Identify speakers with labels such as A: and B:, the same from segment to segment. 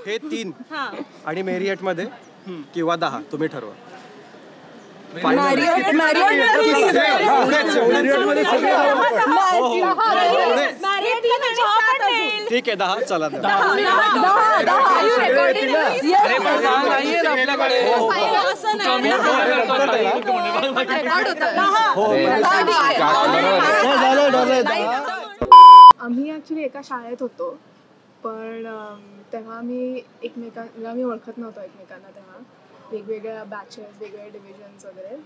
A: हे 3 आणि मेरियट मध्ये किंवा 10 तुम्ही ठरवा. ठीक आहे 10 चला.
B: आम्ही ऍक्च्युली एका शाळेत होतो पण तेव्हा मी ओळखत नव्हतो एकमेकांना. तेव्हा वेगवेगळ्या बॅचेस, वेगवेगळे डिव्हिजन्स वगैरे,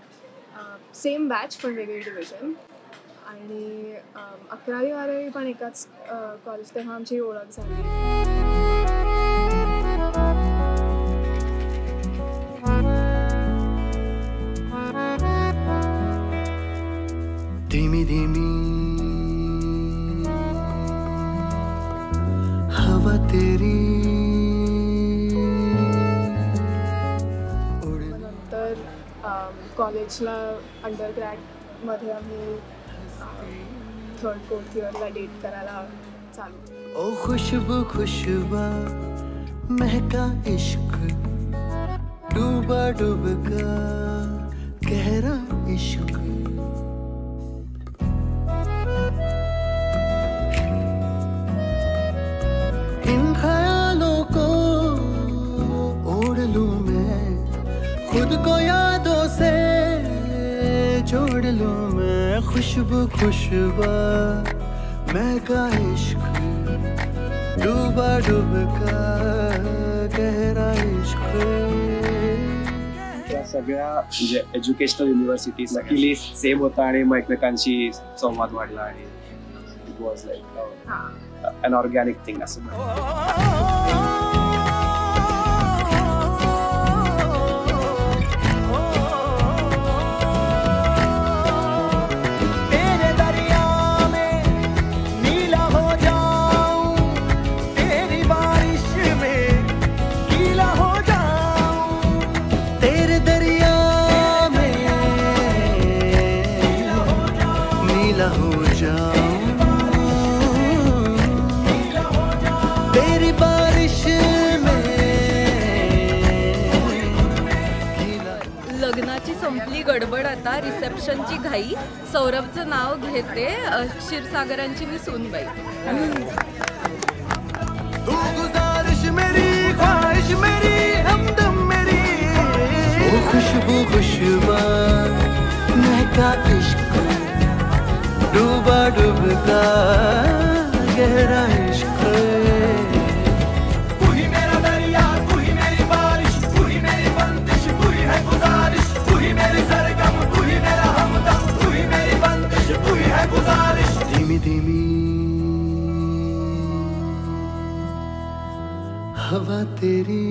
B: सेम बॅच पण वेगवेगळे डिव्हिजन. आणि 11वी 12वी पण एकाच कॉलेज. तेव्हा आमची ओळख झाली.
C: धीमी धीमी हवा तेरी.
B: नंतर कॉलेजला अंडरग्रॅडमध्ये आम्ही 3rd 4th इयरला डेट करायला चालू.
C: ओ खुशबू खुशबा महका इश्क, डूबा डूबका गहरा इश्क. इन ख्यालों को ओढ़ लूं मैं, खुद को यादों से जोड़ लूं मैं. खुशबू खुशबा महका इश्क, डूबा डूबका गहरा इश्क.
D: त्या सगळ्या म्हणजे एज्युकेशनल युनिव्हर्सिटीज लकीली सेम होता आणि मग एकमेकांशी संवाद वाढला आणि it was like an organic thing असं.
E: लग्नाची संपली गडबड, आता रिसेप्शनची घाई. सौरभचं नाव घेते, क्षीरसागरांची मी सूनबाई.
C: तू गुजारिश मेरी, ख्वाहिश मेरी, हमदम मेरी. ओ खुशबू खुशबा महका इश्क, डूबा डूबका गहरा इश्क. धीमी धीमी हवा तेरी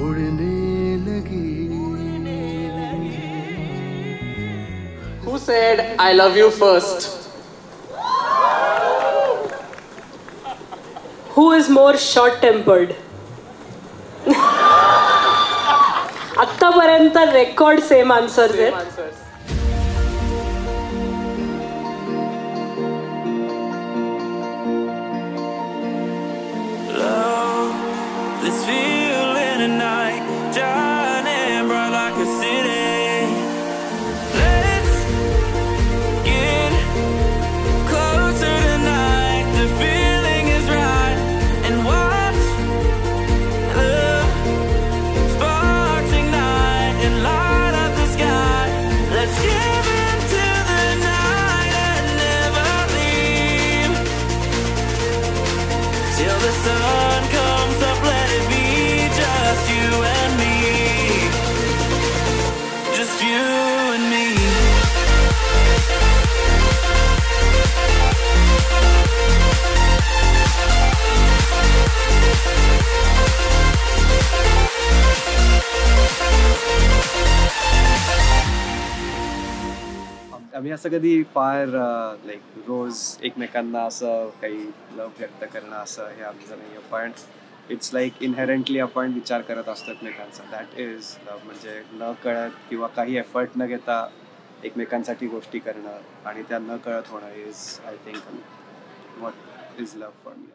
C: उड़ने लगी.
F: Who said I love you first?
G: Who is more short-tempered? आत्तापर्यंत रेकॉर्ड सेम आन्सर्स आहेत.
C: This feeling tonight, shining bright like a city. Let's get closer tonight. The feeling is right, and watch the sparks ignite and light up the sky. Let's give into the night and never leave till the sun comes up. Let it be just you and me, just you and me.
D: आम्ही असं कधी फार like रोज एकमेकांना असं काही love व्यक्त करणं असं हे आमचं नाही आहे. पण इट्स लाईक इनहेरंटली आपण विचार करत असतो एकमेकांचा. That is love. म्हणजे न कळत किंवा काही एफर्ट न घेता एकमेकांसाठी गोष्टी करणं आणि त्या न कळत होणं is I think what is love for me.